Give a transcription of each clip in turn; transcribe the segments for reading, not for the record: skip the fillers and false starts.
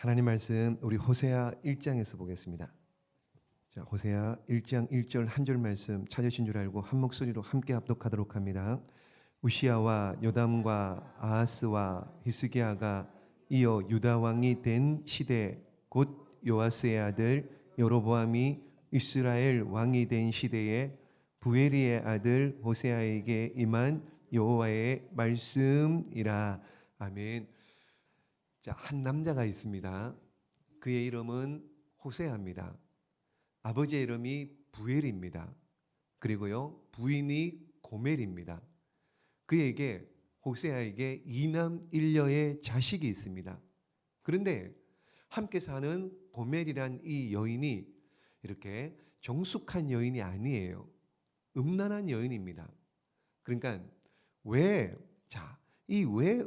하나님 말씀 우리 호세아 1장에서 보겠습니다. 자, 호세아 1장 1절 한 절 말씀 찾으신 줄 알고 한 목소리로 함께 합독하도록 합니다. 우시아와 요담과 아하스와 히스기야가 이어 유다 왕이 된 시대 곧 요아스의 아들 여로보암이 이스라엘 왕이 된 시대에 부에리의 아들 호세아에게 임한 여호와의 말씀이라. 아멘. 자, 한 남자가 있습니다. 그의 이름은 호세아입니다. 아버지의 이름이 부엘입니다. 그리고요, 부인이 고멜입니다. 그에게 호세아에게 이남 일녀의 자식이 있습니다. 그런데 함께 사는 고멜이란 이 여인이 이렇게 정숙한 여인이 아니에요. 음란한 여인입니다. 그러니까 왜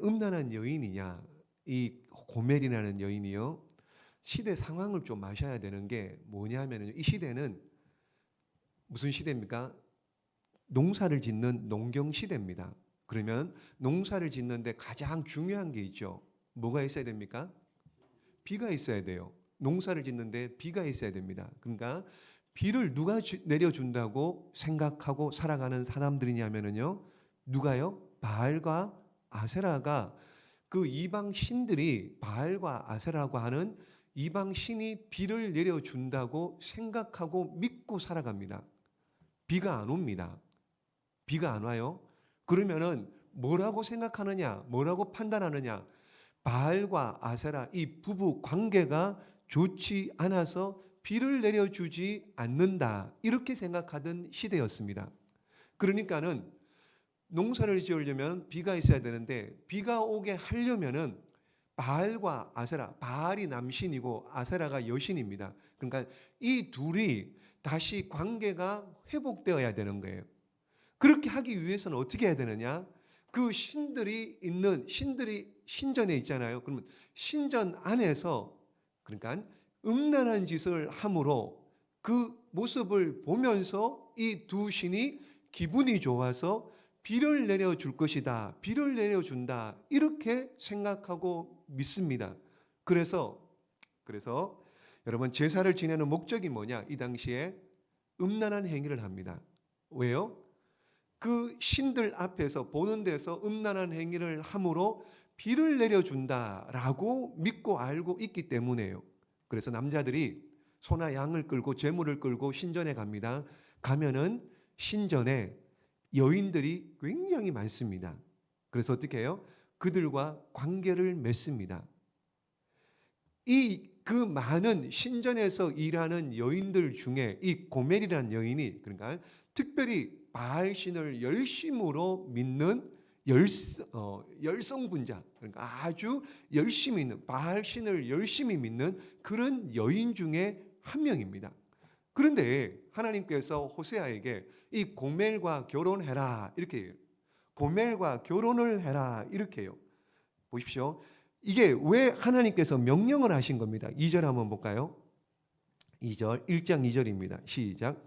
음란한 여인이냐? 이 고멜이라는 여인이요, 시대 상황을 좀 아셔야 되는 게 뭐냐면요, 이 시대는 무슨 시대입니까? 농사를 짓는 농경 시대입니다. 그러면 농사를 짓는데 가장 중요한 게 있죠. 뭐가 있어야 됩니까? 비가 있어야 돼요. 농사를 짓는데 비가 있어야 됩니다. 그러니까 비를 누가 내려준다고 생각하고 살아가는 사람들이냐면요, 누가요? 바알과 아세라가, 그 이방 신들이, 바알과 아세라고 하는 이방 신이 비를 내려준다고 생각하고 믿고 살아갑니다. 비가 안 옵니다. 비가 안 와요. 그러면은 뭐라고 생각하느냐, 뭐라고 판단하느냐? 바알과 아세라 이 부부 관계가 좋지 않아서 비를 내려주지 않는다, 이렇게 생각하던 시대였습니다. 그러니까는 농사를 지으려면 비가 있어야 되는데, 비가 오게 하려면은 바알과 아세라, 바알이 남신이고 아세라가 여신입니다. 그러니까 이 둘이 다시 관계가 회복되어야 되는 거예요. 그렇게 하기 위해서는 어떻게 해야 되느냐? 그 신들이 신전에 있잖아요. 그러면 신전 안에서, 그러니까 음란한 짓을 함으로 그 모습을 보면서 이 두 신이 기분이 좋아서 비를 내려줄 것이다, 비를 내려준다, 이렇게 생각하고 믿습니다. 그래서 여러분, 제사를 지내는 목적이 뭐냐? 이 당시에 음란한 행위를 합니다. 왜요? 그 신들 앞에서, 보는 데서 음란한 행위를 함으로 비를 내려준다라고 믿고 알고 있기 때문에요. 그래서 남자들이 소나 양을 끌고 제물을 끌고 신전에 갑니다. 가면은 신전에 여인들이 굉장히 많습니다. 그래서 어떻게 해요? 그들과 관계를 맺습니다. 그 많은 신전에서 일하는 여인들 중에 이 고멜이라는 여인이, 그러니까 특별히 바알신을 열심으로 믿는 열성분자, 그러니까 아주 열심히 있는, 바알신을 열심히 믿는 그런 여인 중에 한 명입니다. 그런데 하나님께서 호세아에게 이 고멜과 결혼해라, 이렇게 해요. 고멜과 결혼을 해라, 이렇게 해요. 보십시오. 이게 왜 하나님께서 명령을 하신 겁니다. 2절 한번 볼까요? 2절, 1장 2절입니다. 시작.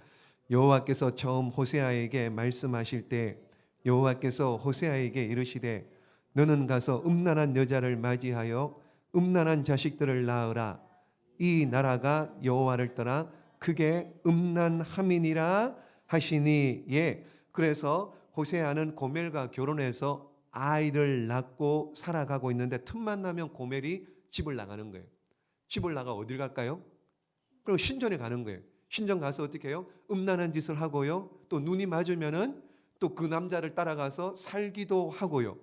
여호와께서 처음 호세아에게 말씀하실 때 여호와께서 호세아에게 이르시되 너는 가서 음란한 여자를 맞이하여 음란한 자식들을 낳으라. 이 나라가 여호와를 떠나 크게 음란함이니라 하시니. 예. 그래서 호세아는 고멜과 결혼해서 아이를 낳고 살아가고 있는데, 틈만 나면 고멜이 집을 나가는 거예요. 집을 나가 어딜 갈까요? 그럼 신전에 가는 거예요. 신전 가서 어떻게 해요? 음란한 짓을 하고요. 또 눈이 맞으면은 또 그 남자를 따라가서 살기도 하고요.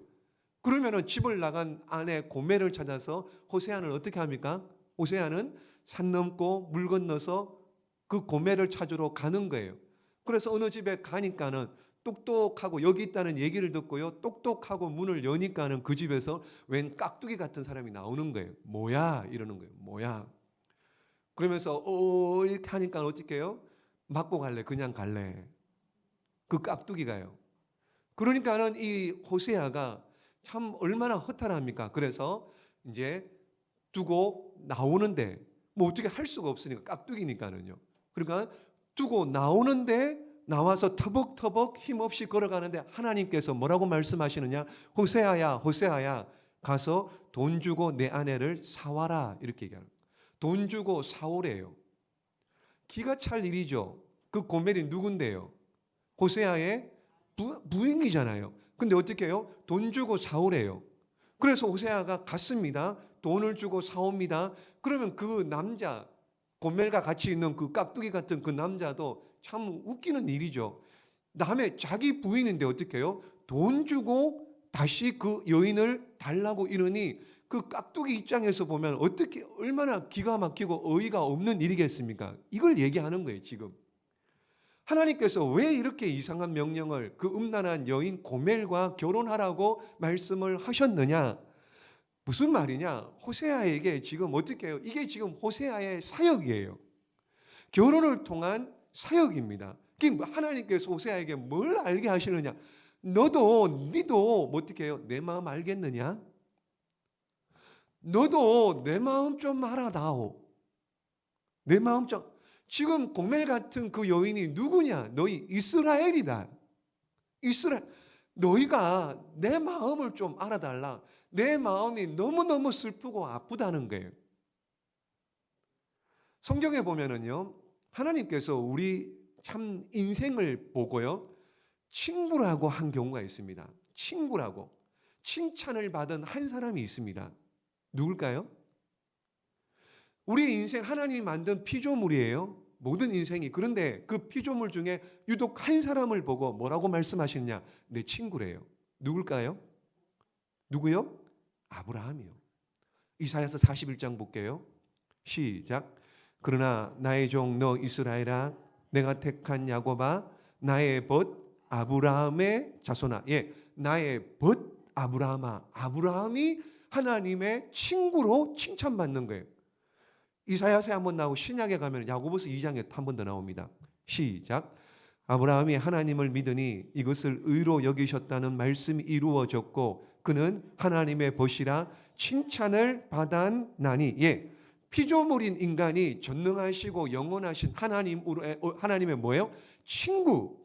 그러면은 집을 나간 아내 고멜을 찾아서 호세아는 어떻게 합니까? 호세아는 산 넘고 물 건너서 그 고멜을 찾으러 가는 거예요. 그래서 어느 집에 가니까는 똑똑하고, 여기 있다는 얘기를 듣고요, 똑똑하고 문을 여니까는 그 집에서 웬 깍두기 같은 사람이 나오는 거예요. 뭐야? 이러는 거예요. 뭐야? 그러면서 이렇게 하니까 어떻게 해요? 맞고 갈래? 그냥 갈래? 그 깍두기가요. 그러니까는 이 호세아가 참 얼마나 허탈합니까? 그래서 이제 두고 나오는데 뭐 어떻게 할 수가 없으니까, 깍두기니까는요. 그러니까 두고 나오는데, 나와서 터벅터벅 힘없이 걸어가는데 하나님께서 뭐라고 말씀하시느냐? 호세아야, 호세아야, 가서 돈 주고 내 아내를 사와라 이렇게 얘기하는 거예요. 돈 주고 사오래요. 기가 찰 일이죠. 그 고멜이 누군데요? 호세아의 부인이잖아요. 근데 어떻게 해요? 돈 주고 사오래요. 그래서 호세아가 갔습니다. 돈을 주고 사옵니다. 그러면 그 남자, 고멜과 같이 있는 그 깍두기 같은 그 남자도 참 웃기는 일이죠. 남의 자기 부인인데 어떻게 해요? 돈 주고 다시 그 여인을 달라고 이러니 그 깍두기 입장에서 보면 어떻게 얼마나 기가 막히고 어이가 없는 일이겠습니까? 이걸 얘기하는 거예요, 지금. 하나님께서 왜 이렇게 이상한 명령을 그 음란한 여인 고멜과 결혼하라고 말씀을 하셨느냐? 무슨 말이냐? 호세아에게 지금 어떻게 해요? 이게 지금 호세아의 사역이에요. 결혼을 통한 사역입니다. 하나님께서 호세아에게 뭘 알게 하시느냐? 니도 어떻게 해요? 내 마음 알겠느냐? 너도 내 마음 좀 알아다오. 내 마음 좀. 지금 고멜 같은 그 여인이 누구냐? 너희 이스라엘이다. 이스라엘. 너희가 내 마음을 좀 알아달라. 내 마음이 너무너무 슬프고 아프다는 거예요. 성경에 보면은요, 하나님께서 우리 참 인생을 보고요, 친구라고 한 경우가 있습니다. 친구라고. 칭찬을 받은 한 사람이 있습니다. 누굴까요? 우리 인생 하나님이 만든 피조물이에요. 모든 인생이. 그런데 그 피조물 중에 유독 한 사람을 보고 뭐라고 말씀하시느냐? 내 친구래요. 누굴까요? 누구요? 아브라함이요. 이사야서 41장 볼게요. 시작. 그러나 나의 종 너 이스라엘아, 내가 택한 야곱아, 나의 벗 아브라함의 자손아. 예, 나의 벗 아브라함아. 아브라함이 하나님의 친구로 칭찬받는 거예요. 이사야서에 한번 나오고 신약에 가면 야고보서 2장에 한 번 더 나옵니다. 시작. 아브라함이 하나님을 믿으니 이것을 의로 여기셨다는 말씀이 이루어졌고 그는 하나님의 벗이라 칭찬을 받았나니. 예, 피조물인 인간이 전능하시고 영원하신 하나님의 뭐예요? 친구.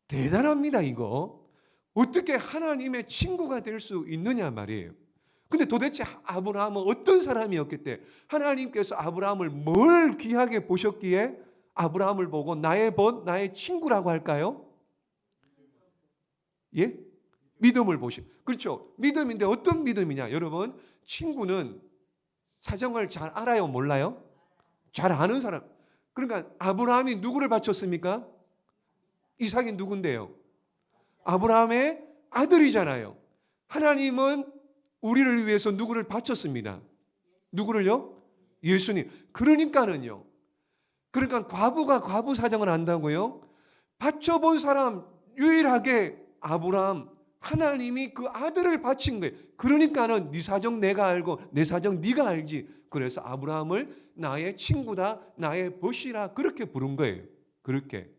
대단합니다. 이거 어떻게 하나님의 친구가 될 수 있느냐 말이에요. 근데 도대체 아브라함은 어떤 사람이었기 때문에 하나님께서 아브라함을 뭘 귀하게 보셨기에 아브라함을 보고 나의 벗, 나의 친구라고 할까요? 예? 믿음을 보시. 그렇죠. 믿음인데 어떤 믿음이냐? 여러분, 친구는 사정을 잘 알아요, 몰라요? 잘 아는 사람. 그러니까 아브라함이 누구를 바쳤습니까? 이삭이 누군데요? 아브라함의 아들이잖아요. 하나님은 우리를 위해서 누구를 바쳤습니다. 누구를요? 예수님. 그러니까 과부가 과부 사정을 안다고요? 바쳐본 사람 유일하게 아브라함, 하나님이 그 아들을 바친 거예요. 그러니까는 네 사정 내가 알고 내 사정 네가 알지. 그래서 아브라함을 나의 친구다, 나의 벗이라 그렇게 부른 거예요. 그렇게.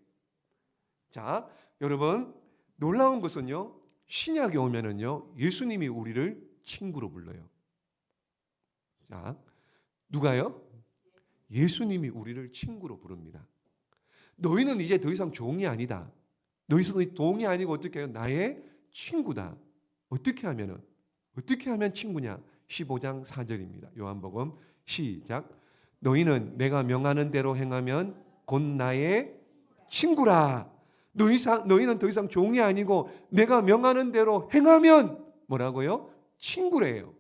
자, 여러분, 놀라운 것은요, 신약에 오면은요, 예수님이 우리를 친구로 불러요. 자, 누가요? 예수님이 우리를 친구로 부릅니다. 너희는 이제 더 이상 종이 아니다. 너희는 동이 아니고 어떻게 해요? 나의 친구다. 어떻게 하면 친구냐? 15장 4절입니다. 요한복음 시작. 너희는 내가 명하는 대로 행하면 곧 나의 친구라. 너희는 더 이상 종이 아니고 내가 명하는 대로 행하면 뭐라고요? 친구래요.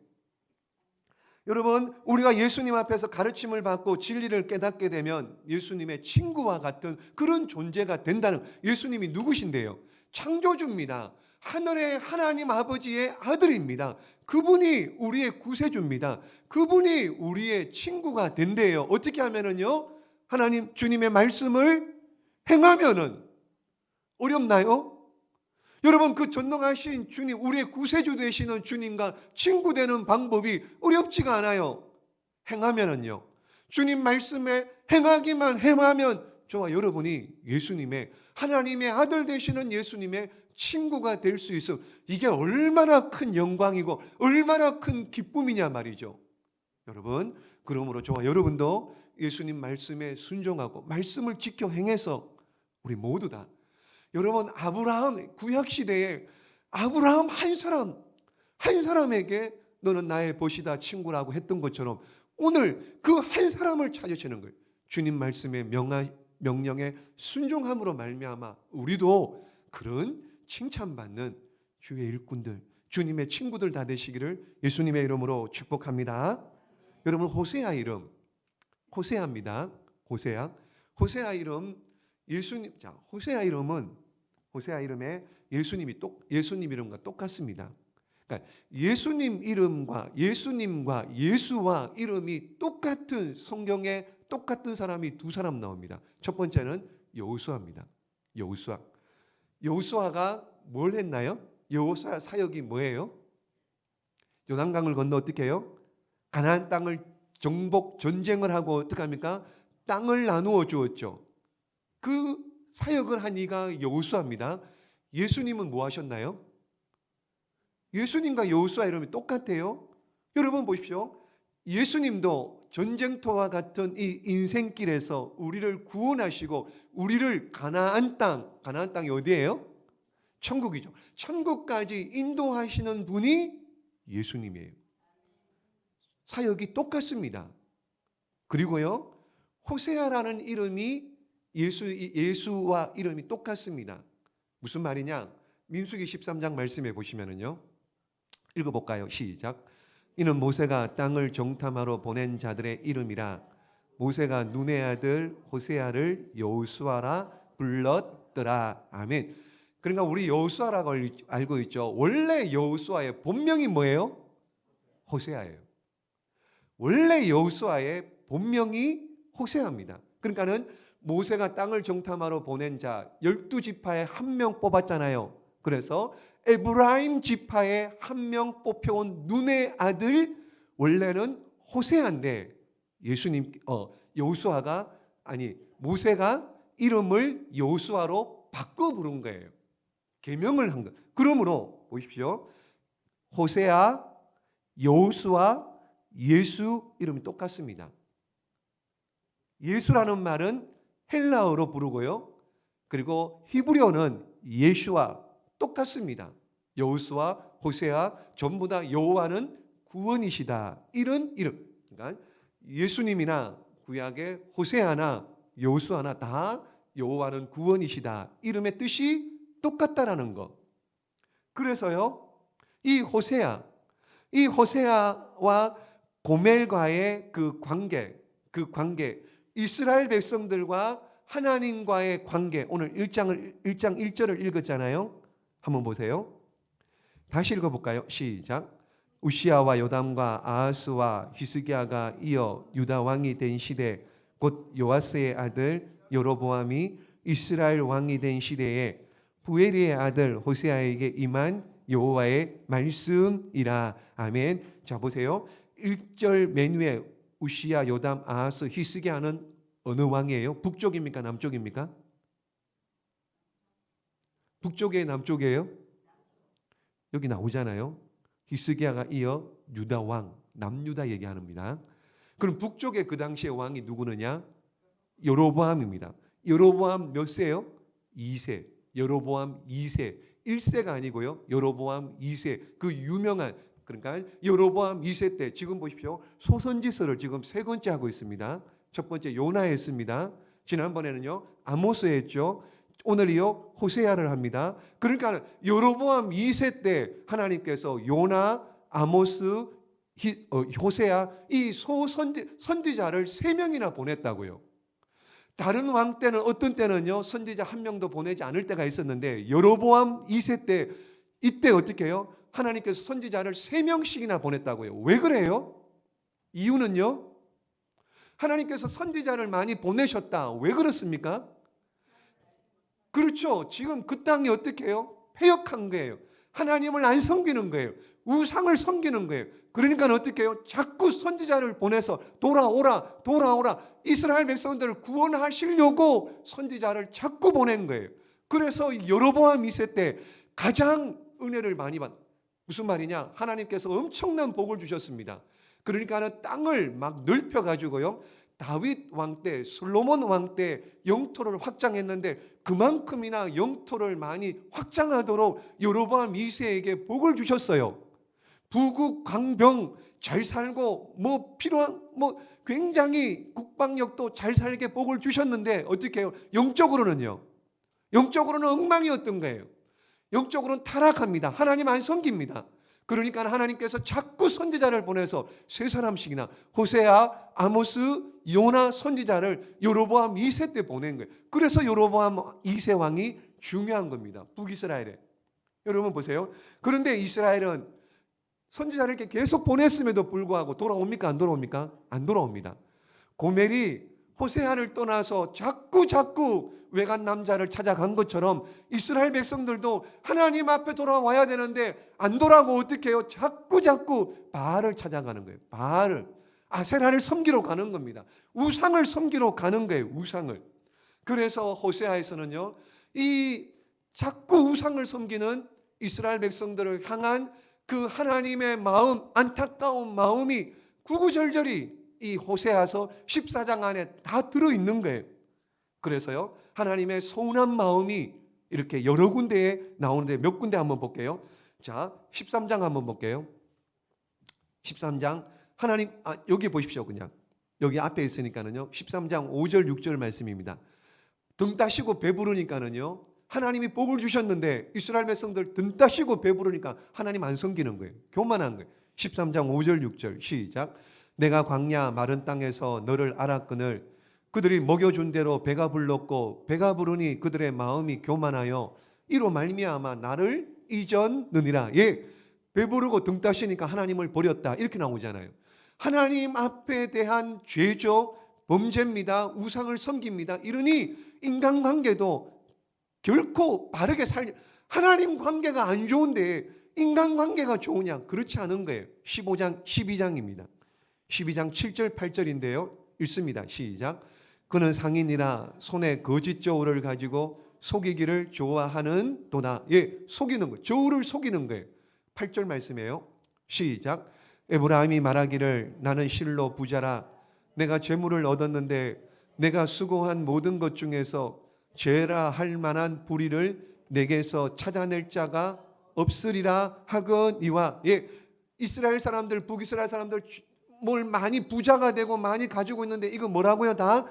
여러분, 우리가 예수님 앞에서 가르침을 받고 진리를 깨닫게 되면 예수님의 친구와 같은 그런 존재가 된다는. 예수님이 누구신데요? 창조주입니다. 하늘의 하나님 아버지의 아들입니다. 그분이 우리의 구세주입니다. 그분이 우리의 친구가 된대요. 어떻게 하면은요? 하나님 주님의 말씀을 행하면은. 어렵나요? 여러분, 그 전능하신 주님, 우리의 구세주 되시는 주님과 친구 되는 방법이 어렵지가 않아요. 행하면은요. 주님 말씀에 행하면 저와 여러분이 예수님의, 하나님의 아들 되시는 예수님의 친구가 될 수 있어. 이게 얼마나 큰 영광이고 얼마나 큰 기쁨이냐 말이죠. 여러분, 그러므로 저와 여러분도 예수님 말씀에 순종하고 말씀을 지켜 행해서 우리 모두 다, 여러분, 아브라함, 구약시대에 아브라함 한 사람에게 너는 나의 벗이다 친구라고 했던 것처럼 오늘 그 한 사람을 찾으시는 거예요. 주님 말씀의 명령에 순종함으로 말미암아 우리도 그런 칭찬받는 주의 일꾼들, 주님의 친구들 다 되시기를 예수님의 이름으로 축복합니다. 여러분, 호세아 이름, 호세아입니다. 호세아 이름, 예수님, 자, 호세아 이름에 예수님 이름과 똑같습니다. 그러니까 예수님과 예수와 이름이 똑같은 성경에 똑같은 사람이 두 사람 나옵니다. 첫 번째는 여호수아입니다. 여호수아가 뭘 했나요? 여호수아 사역이 뭐예요? 요단강을 건너 어떻게 해요? 가나안 땅을 정복 전쟁을 하고 어떻게 합니까? 땅을 나누어 주었죠. 그 사역을 한 이가 여호수아입니다. 예수님은 뭐 하셨나요? 예수님과 여호수아 이름이 똑같아요. 여러분 보십시오. 예수님도 전쟁터와 같은 이 인생길에서 우리를 구원하시고 우리를 가나안 땅이 어디예요? 천국이죠. 천국까지 인도하시는 분이 예수님이에요. 사역이 똑같습니다. 그리고요, 호세아라는 이름이 예수와 이름이 똑같습니다. 무슨 말이냐? 민수기 13장 말씀해 보시면은요, 읽어볼까요? 시작. 이는 모세가 땅을 정탐하러 보낸 자들의 이름이라. 모세가 눈의 아들 호세아를 여호수아라 불렀더라. 아멘. 그러니까 우리 여호수아라고 알고 있죠. 원래 여호수아의 본명이 뭐예요? 호세아예요. 원래 여호수아의 본명이 호세아입니다. 그러니까는 모세가 땅을 정탐하러 보낸 자 12지파에 한 명 뽑았잖아요. 그래서 에브라임 지파에 한 명 뽑혀온 눈의 아들, 원래는 호세아인데 모세가 이름을 여호수아로 바꿔 부른 거예요. 계명을 한 거예요. 그러므로 보십시오. 호세아, 여호수아, 예수 이름이 똑같습니다. 예수라는 말은 헬라어로 부르고요. 그리고 히브리어는 예슈아 똑같습니다. 여호수아, 호세아 전부 다 여호와는 구원이시다. 이런 이름. 그러니까 예수님이나 구약의 호세아나 여호수아나 다 여호와는 구원이시다. 이름의 뜻이 똑같다라는 거. 그래서요, 이 호세아와 고멜과의 그 관계, 이스라엘 백성들과 하나님과의 관계, 오늘 1장 1절을 읽었잖아요. 한번 보세요. 다시 읽어볼까요? 시작. 우시아와 요담과 아하스와 히스기야가 이어 유다 왕이 된 시대, 곧 요아스의 아들 여로보암이 이스라엘 왕이 된 시대에 부엘리의 아들 호세아에게 임한 여호와의 말씀이라. 아멘. 자 보세요. 1절 맨 위에 우시아, 요담, 아하스, 히스기야는 어느 왕이에요? 북쪽입니까? 남쪽입니까? 북쪽이에요? 남쪽이에요? 여기 나오잖아요. 히스기야가 이어 유다 왕, 남유다 얘기합니다. 그럼 북쪽의 그 당시의 왕이 누구느냐? 여로보암입니다. 여로보암 몇 세요? 2세. 여로보암 2세. 1세가 아니고요. 여로보암 2세. 그 유명한, 그러니까 여로보암 2세 때 지금 보십시오. 소선지서를 지금 세 번째 하고 있습니다. 첫 번째 요나 했습니다. 지난번에는요 아모스 했죠. 오늘이요 호세아를 합니다. 그러니까 여로보암 2세 때 하나님께서 요나, 아모스, 호세아 이 선지자를 3명이나 보냈다고요. 다른 왕 때는 어떤 때는요 선지자 한 명도 보내지 않을 때가 있었는데 여로보암 2세 때 이때 어떻게 해요? 하나님께서 선지자를 3명씩이나 보냈다고요. 왜 그래요? 이유는요, 하나님께서 선지자를 많이 보내셨다. 왜 그렇습니까? 그렇죠. 지금 그 땅이 어떻게 해요? 패역한 거예요. 하나님을 안 섬기는 거예요. 우상을 섬기는 거예요. 그러니까 어떻게 해요? 자꾸 선지자를 보내서 돌아오라. 이스라엘 백성들을 구원하시려고 선지자를 자꾸 보낸 거예요. 그래서 여로보암 2세 때 가장 은혜를 많이 받. 무슨 말이냐? 하나님께서 엄청난 복을 주셨습니다. 그러니까 땅을 막 넓혀가지고요. 다윗 왕 때, 솔로몬 왕 때 영토를 확장했는데 그만큼이나 영토를 많이 확장하도록 여로보암 2세에게 복을 주셨어요. 부국 강병 잘 살고 뭐 필요한 뭐 굉장히 국방력도 잘 살게 복을 주셨는데 어떻게 해요? 영적으로는요. 영적으로는 엉망이었던 거예요. 영적으로는 타락합니다. 하나님 안 섬깁니다. 그러니까 하나님께서 자꾸 선지자를 보내서 세 사람씩이나 호세아, 아모스, 요나 선지자를 여로보암 2세 때 보낸 거예요. 그래서 여로보암 2세 왕이 중요한 겁니다. 북이스라엘에. 여러분 보세요. 그런데 이스라엘은 선지자를 이렇게 계속 보냈음에도 불구하고 돌아옵니까? 안 돌아옵니까? 안 돌아옵니다. 고멜이 호세아를 떠나서 자꾸 외간 남자를 찾아간 것처럼 이스라엘 백성들도 하나님 앞에 돌아와야 되는데 안 돌아오고 어떻게 해요? 자꾸 바알을 찾아가는 거예요. 바알을, 아세라를 섬기러 가는 겁니다. 우상을 섬기러 가는 거예요. 우상을. 그래서 호세아에서는요, 이 자꾸 우상을 섬기는 이스라엘 백성들을 향한 그 하나님의 마음, 안타까운 마음이 구구절절히 이 호세아서 14장 안에 다 들어있는 거예요. 그래서요, 하나님의 서운한 마음이 이렇게 여러 군데에 나오는데 몇 군데 한번 볼게요. 자, 13장 한번 볼게요. 13장 하나님, 여기 보십시오. 그냥 여기 앞에 있으니까는요, 13장 5절 6절 말씀입니다. 등 따시고 배부르니까는요, 하나님이 복을 주셨는데 이스라엘 백성들 등 따시고 배부르니까 하나님 안 섬기는 거예요. 교만한 거예요. 13장 5절 6절 시작. 내가 광야 마른 땅에서 너를 알았거늘 그들이 먹여준 대로 배가 불렀고 배가 부르니 그들의 마음이 교만하여 이로 말미암아 나를 잊었느니라. 예, 배부르고 등 따시니까 하나님을 버렸다 이렇게 나오잖아요. 하나님 앞에 대한 죄죠, 범죄입니다. 우상을 섬깁니다. 이러니 인간관계도 결코 바르게 하나님 관계가 안 좋은데 인간관계가 좋으냐? 그렇지 않은 거예요. 12장입니다. 12장 7절 8절인데요. 읽습니다. 시작. 그는 상인이라 손에 거짓 저울을 가지고 속이기를 좋아하는 도다. 예, 속이는 거. 저울을 속이는 거예요. 8절 말씀이에요. 시작. 에브라임이 말하기를 나는 실로 부자라. 내가 재물을 얻었는데 내가 수고한 모든 것 중에서 죄라 할 만한 불의를 내게서 찾아낼 자가 없으리라 하거니와. 예, 이스라엘 사람들, 북이스라엘 사람들 뭘 많이 부자가 되고 많이 가지고 있는데 이거 뭐라고요? 다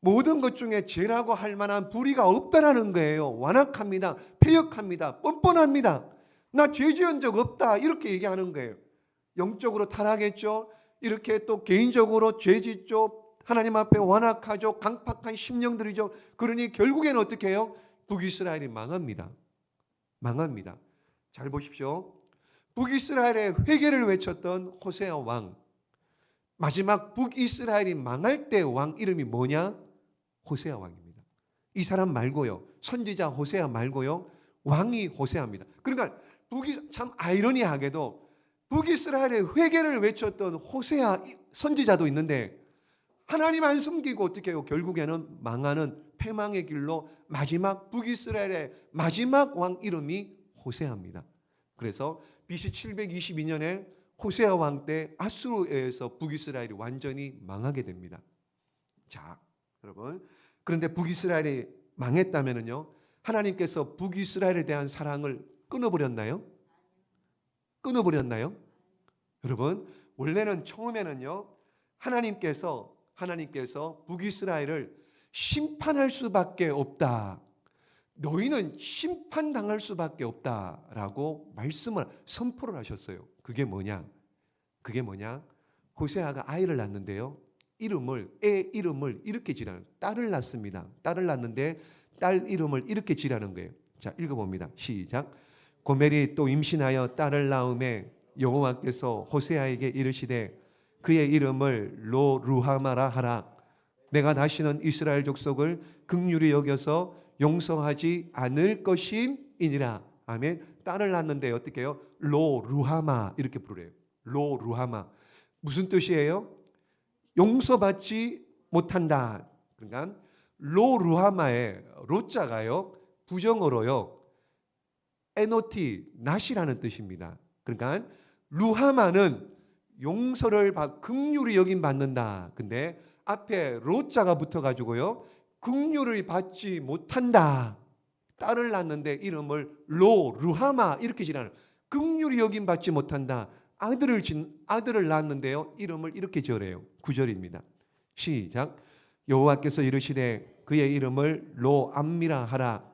모든 것 중에 죄라고 할 만한 불의가 없다라는 거예요. 완악합니다. 패역합니다. 뻔뻔합니다. 나 죄 지은 적 없다 이렇게 얘기하는 거예요. 영적으로 타락했죠. 이렇게 또 개인적으로 죄 짓죠. 하나님 앞에 완악하죠. 강팍한 심령들이죠. 그러니 결국에는 어떻게 해요? 북이스라엘이 망합니다. 망합니다. 잘 보십시오. 북이스라엘의 회개를 외쳤던 호세아 왕, 마지막 북이스라엘이 망할 때 왕 이름이 뭐냐? 호세아 왕입니다. 이 사람 말고요, 선지자 호세아 말고요, 왕이 호세아입니다. 그러니까 참 아이러니하게도 북이스라엘의 회개를 외쳤던 호세아 선지자도 있는데 하나님 안 섬기고 어떻게 해요? 결국에는 망하는 패망의 길로 마지막 북이스라엘의 마지막 왕 이름이 호세아입니다. 그래서 BC 722년에 호세아 왕 때 아수르에 의해서 북이스라엘이 완전히 망하게 됩니다. 자, 여러분, 그런데 북이스라엘이 망했다면요, 하나님께서 북이스라엘에 대한 사랑을 끊어버렸나요? 끊어버렸나요? 여러분, 원래는 처음에는요, 하나님께서 북이스라엘을 심판할 수밖에 없다. 너희는 심판당할 수밖에 없다라고 선포를 하셨어요. 그게 뭐냐? 호세아가 아이를 낳는데요, 애 이름을 이렇게 지라는, 딸을 낳습니다. 딸을 낳는데 딸 이름을 이렇게 지라는 거예요. 자, 읽어봅니다. 시작. 고멜이 또 임신하여 딸을 낳음에 여호와께서 호세아에게 이르시되 그의 이름을 로루하마라 하라. 내가 다시는 이스라엘 족속을 긍휼히 여겨서 용서하지 않을 것임이니라. 아멘. 딸을 낳는데 어떻게 해요? 로루하마 이렇게 부르래요. 로루하마. 무슨 뜻이에요? 용서받지 못한다. 그러니까 로루하마의 로자가요, 부정어로요, 에노티, 낫이라는 뜻입니다. 그러니까 루하마는 용서를 긍휼히 여김 받는다. 근데 앞에 로자가 붙어가지고요, 긍휼을 받지 못한다. 딸을 낳는데 이름을 루하마 이렇게 지라는, 긍휼히 여김 받지 못한다. 아들을 낳았는데요. 이름을 이렇게 지으래요. 9절입니다. 시작. 여호와께서 이르시되 그의 이름을 로암미라 하라.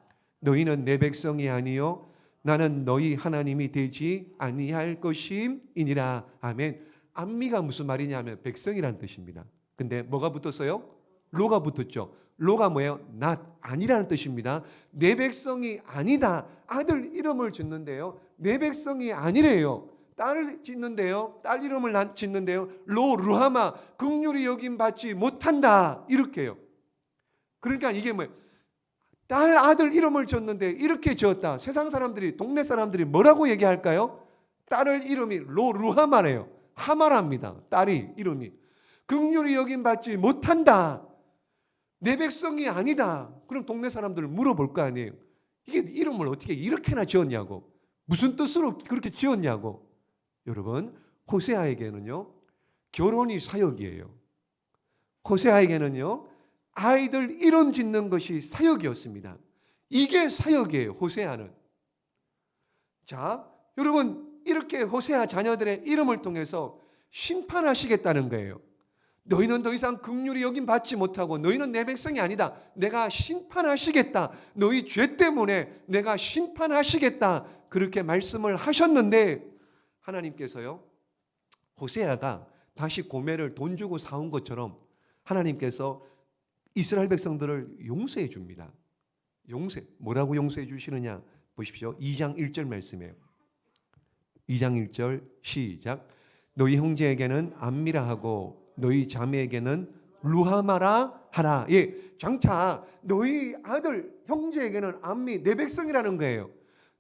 너희는 내 백성이 아니요 나는 너희 하나님이 되지 아니할 것임이니라. 아멘. 암미가 무슨 말이냐면 백성이란 뜻입니다. 근데 뭐가 붙었어요? 로가 붙었죠. 로가 뭐예요? not, 아니라는 뜻입니다. 내 백성이 아니다. 아들 이름을 짓는데요. 내 백성이 아니래요. 딸을 짓는데요. 딸 이름을 짓는데요. 루하마, 긍휼히 여김 받지 못한다. 이렇게요. 그러니까 이게 뭐예요? 딸 아들 이름을 줬는데 이렇게 지었다. 세상 사람들이, 동네 사람들이 뭐라고 얘기할까요? 딸을 이름이 루하마래요. 하마랍니다. 딸이 이름이. 긍휼히 여김 받지 못한다. 내 백성이 아니다. 그럼 동네 사람들 물어볼 거 아니에요. 이게 이름을 어떻게 이렇게나 지었냐고. 무슨 뜻으로 그렇게 지었냐고. 여러분, 호세아에게는요, 결혼이 사역이에요. 호세아에게는요, 아이들 이름 짓는 것이 사역이었습니다. 이게 사역이에요, 호세아는. 자, 여러분, 이렇게 호세아 자녀들의 이름을 통해서 심판하시겠다는 거예요. 너희는 더 이상 긍휼히 여김 받지 못하고 너희는 내 백성이 아니다. 내가 심판하시겠다. 너희 죄 때문에 내가 심판하시겠다. 그렇게 말씀을 하셨는데 하나님께서요, 호세아가 다시 고멜을 돈 주고 사온 것처럼 하나님께서 이스라엘 백성들을 용서해 줍니다. 용서. 뭐라고 용서해 주시느냐 보십시오. 2장 1절 말씀이에요. 2장 1절 시작. 너희 형제에게는 암미라 하고 너희 자매에게는 루하마라 하라. 예, 장차 너희 아들 형제에게는 암미, 내 백성이라는 거예요.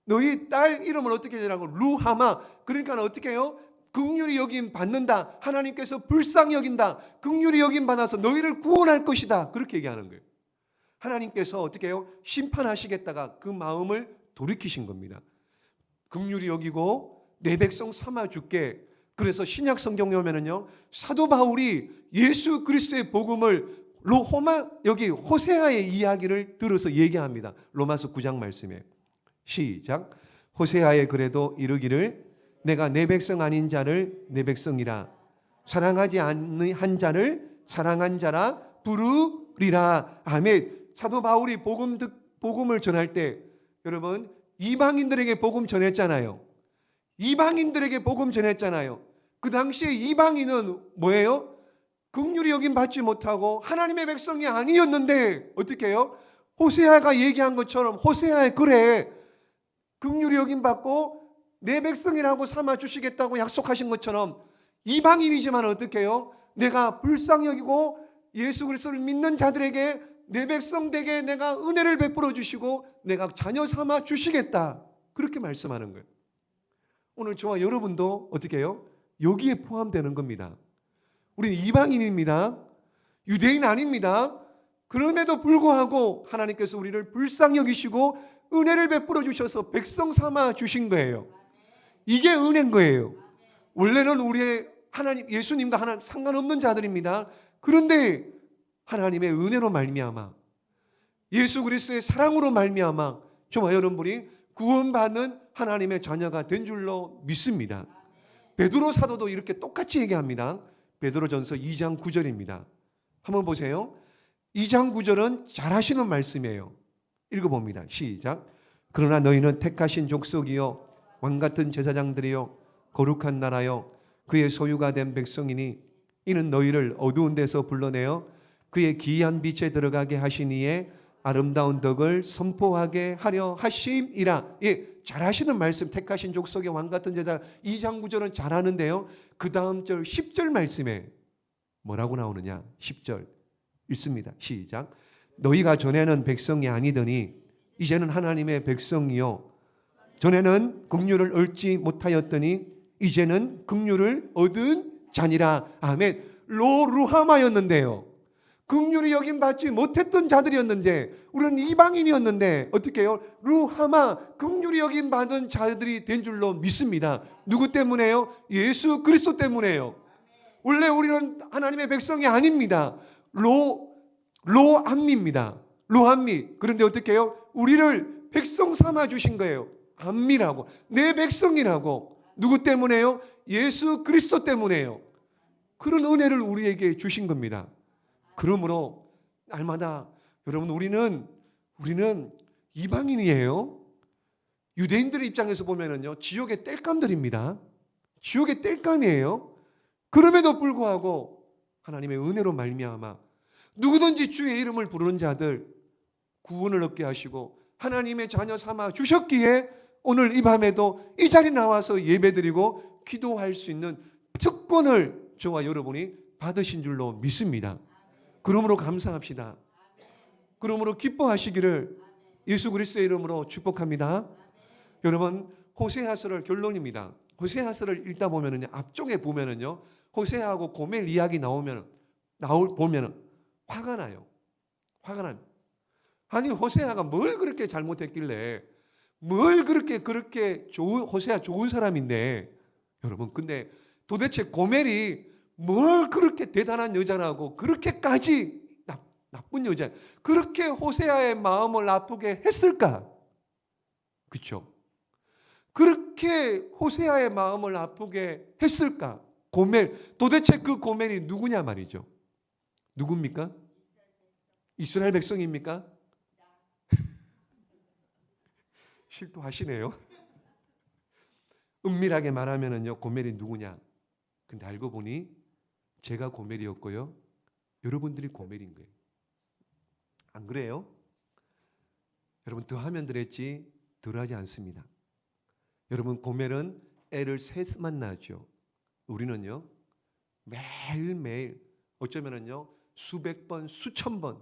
너희 딸 이름을 어떻게 지라고? 루하마. 그러니까 어떻게 해요? 긍휼히 여김 받는다. 하나님께서 불쌍히 여긴다. 긍휼히 여김 받아서 너희를 구원할 것이다. 그렇게 얘기하는 거예요. 하나님께서 어떻게 해요? 심판하시겠다가 그 마음을 돌이키신 겁니다. 긍휼히 여기고 내 백성 삼아 줄게. 그래서 신약 성경에 오면은요, 사도 바울이 예수 그리스도의 복음을 여기 호세아의 이야기를 들어서 얘기합니다. 로마서 9장 말씀에 시작. 호세아의 글에도 이르기를 내가 내 백성 아닌 자를 내 백성이라 사랑하지 않는 한 자를 사랑한 자라 부르리라. 아멘. 사도 바울이 복음을 전할 때 여러분 이방인들에게 복음 전했잖아요. 이방인들에게 복음 전했잖아요. 그 당시에 이방인은 뭐예요? 긍휼히 여김 받지 못하고 하나님의 백성이 아니었는데 어떻게 해요? 호세아가 얘기한 것처럼 호세아의 글에 긍휼히 여김 받고 내 백성이라고 삼아 주시겠다고 약속하신 것처럼 이방인이지만 어떻게 해요? 내가 불쌍히 여기고 예수 그리스도를 믿는 자들에게 내 백성 되게 내가 은혜를 베풀어 주시고 내가 자녀 삼아 주시겠다. 그렇게 말씀하는 거예요. 오늘 저와 여러분도 어떻게 해요? 여기에 포함되는 겁니다. 우리는 이방인입니다. 유대인 아닙니다. 그럼에도 불구하고 하나님께서 우리를 불쌍히 여기시고 은혜를 베풀어 주셔서 백성 삼아 주신 거예요. 이게 은혜인 거예요. 원래는 우리의 하나님 예수님과 상관없는 자들입니다. 그런데 하나님의 은혜로 말미암아 예수 그리스도의 사랑으로 말미암아 저와 여러분이 구원받는 하나님의 자녀가 된 줄로 믿습니다. 베드로 사도도 이렇게 똑같이 얘기합니다. 베드로전서 2장 9절입니다. 한번 보세요. 2장 9절은 잘하시는 말씀이에요. 읽어봅니다. 시작. 그러나 너희는 택하신 족속이요 왕같은 제사장들이요 거룩한 나라요 그의 소유가 된 백성이니 이는 너희를 어두운 데서 불러내어 그의 기이한 빛에 들어가게 하시니에 아름다운 덕을 선포하게 하려 하심이라. 예, 잘하시는 말씀. 택하신 족속의 왕같은 제사. 2장 9절은 잘하는데요, 그 다음 절 10절 말씀에 뭐라고 나오느냐. 10절 읽습니다. 시작. 너희가 전에는 백성이 아니더니 이제는 하나님의 백성이요 전에는 긍휼을 얻지 못하였더니 이제는 긍휼을 얻은 자니라. 아멘. 루하마였는데요, 긍휼히 여김 받지 못했던 자들이었는데 우리는 이방인이었는데 어떻게 해요? 루하마, 긍휼히 여김 받은 자들이 된 줄로 믿습니다. 누구 때문에요? 예수 그리스도 때문에요. 원래 우리는 하나님의 백성이 아닙니다. 로암미입니다. 로암미. 그런데 어떻게 해요? 우리를 백성 삼아 주신 거예요. 암미라고. 내 백성이라고. 누구 때문에요? 예수 그리스도 때문에요. 그런 은혜를 우리에게 주신 겁니다. 그러므로 날마다 여러분 우리는 이방인이에요. 유대인들 입장에서 보면은요, 지옥의 땔감들입니다. 지옥의 땔감이에요. 그럼에도 불구하고 하나님의 은혜로 말미암아 누구든지 주의 이름을 부르는 자들 구원을 얻게 하시고 하나님의 자녀 삼아 주셨기에 오늘 이 밤에도 이 자리에 나와서 예배드리고 기도할 수 있는 특권을 저와 여러분이 받으신 줄로 믿습니다. 그러므로 감사합시다. 그러므로 기뻐하시기를 예수 그리스도의 이름으로 축복합니다. 여러분, 호세아서를 결론입니다. 호세아서를 읽다 보면은요, 앞쪽에 보면은요, 호세아하고 고멜 이야기 보면은 화가 나요. 화가 납니다. 아니, 호세아가 뭘 그렇게 잘못했길래, 뭘 그렇게 호세아 좋은 사람인데, 여러분, 근데 도대체 고멜이 뭘 그렇게 대단한 여자라고 그렇게까지 나쁜 여자, 그렇게 호세아의 마음을 아프게 했을까? 그렇죠? 그렇게 호세아의 마음을 아프게 했을까? 고멜, 도대체 그 고멜이 누구냐 말이죠. 누굽니까? 이스라엘 백성입니까? 실토하시네요. 은밀하게 말하면은요, 고멜이 누구냐? 근데 알고 보니 제가 고멜이었고요, 여러분들이 고멜인 거예요. 안 그래요? 여러분, 더하면 더했지 덜하지 않습니다. 여러분, 고멜은 애를 셋만 낳았죠. 우리는요, 매일매일 어쩌면은요, 수백 번, 수천 번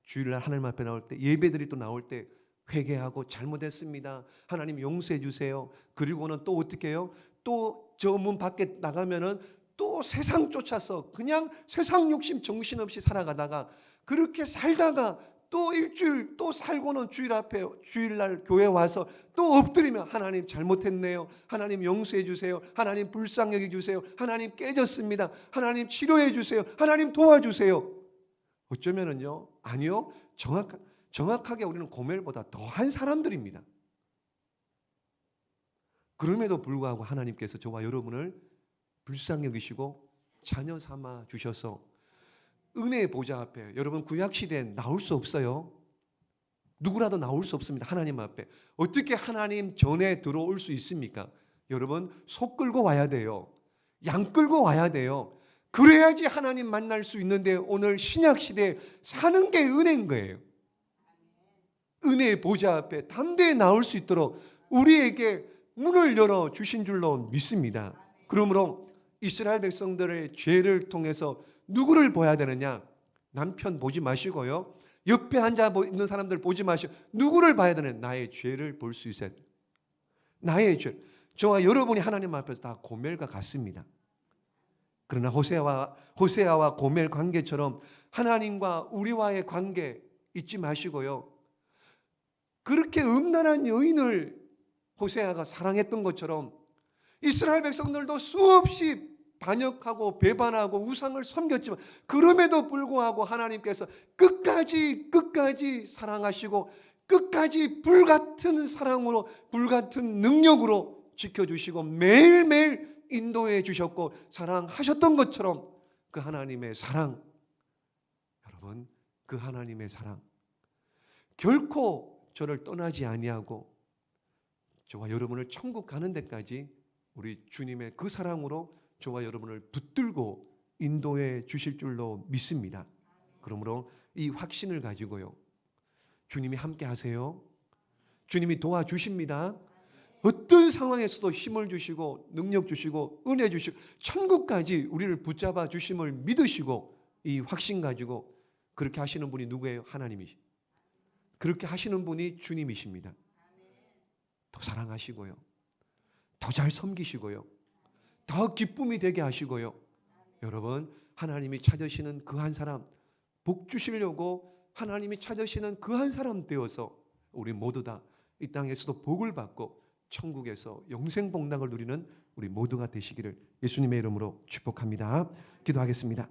주일날 하나님 앞에 나올 때, 예배들이 또 나올 때 회개하고 잘못했습니다, 하나님 용서해 주세요. 그리고는 또 어떻게 해요? 또 저 문 밖에 나가면은 또 세상 쫓아서 그냥 세상 욕심 정신없이 살아가다가, 그렇게 살다가 또 일주일 또 살고는 주일날 교회 와서 또 엎드리면 하나님 잘못했네요, 하나님 용서해 주세요, 하나님 불쌍히 여겨 주세요, 하나님 깨졌습니다, 하나님 치료해 주세요, 하나님 도와주세요. 어쩌면은요, 아니요, 정확하게 우리는 고멜보다 더한 사람들입니다. 그럼에도 불구하고 하나님께서 저와 여러분을 불쌍히 여기시고 자녀 삼아 주셔서 은혜의 보좌 앞에, 여러분 구약시대엔 나올 수 없어요. 누구라도 나올 수 없습니다. 하나님 앞에 어떻게 하나님 전에 들어올 수 있습니까? 여러분, 소 끌고 와야 돼요. 양 끌고 와야 돼요. 그래야지 하나님 만날 수 있는데, 오늘 신약시대에 사는 게 은혜인 거예요. 은혜의 보좌 앞에 담대히 나올 수 있도록 우리에게 문을 열어 주신 줄로 믿습니다. 그러므로 이스라엘 백성들의 죄를 통해서 누구를 보아야 되느냐? 남편 보지 마시고요, 옆에 앉아 있는 사람들 보지 마시고 누구를 봐야 되느냐? 나의 죄를 볼 수 있어야 돼요. 나의 죄. 저와 여러분이 하나님 앞에서 다 고멜과 같습니다. 그러나 호세아와 고멜 관계처럼 하나님과 우리와의 관계 잊지 마시고요, 그렇게 음란한 여인을 호세아가 사랑했던 것처럼 이스라엘 백성들도 수없이 반역하고 배반하고 우상을 섬겼지만, 그럼에도 불구하고 하나님께서 끝까지 사랑하시고 끝까지 불같은 사랑으로, 불같은 능력으로 지켜주시고 매일매일 인도해 주셨고 사랑하셨던 것처럼, 그 하나님의 사랑, 여러분, 그 하나님의 사랑 결코 저를 떠나지 아니하고 저와 여러분을 천국 가는 데까지 우리 주님의 그 사랑으로 저와 여러분을 붙들고 인도해 주실 줄로 믿습니다. 그러므로 이 확신을 가지고요, 주님이 함께 하세요. 주님이 도와주십니다. 어떤 상황에서도 힘을 주시고 능력 주시고 은혜 주시고 천국까지 우리를 붙잡아 주심을 믿으시고, 이 확신 가지고 그렇게 하시는 분이 누구예요? 하나님이십니다. 그렇게 하시는 분이 주님이십니다. 더 사랑하시고요, 더 잘 섬기시고요, 더 기쁨이 되게 하시고요, 여러분, 하나님이 찾으시는 그 한 사람 복 주시려고 하나님이 찾으시는 그 한 사람 되어서 우리 모두 다 이 땅에서도 복을 받고 천국에서 영생 복락을 누리는 우리 모두가 되시기를 예수님의 이름으로 축복합니다. 기도하겠습니다.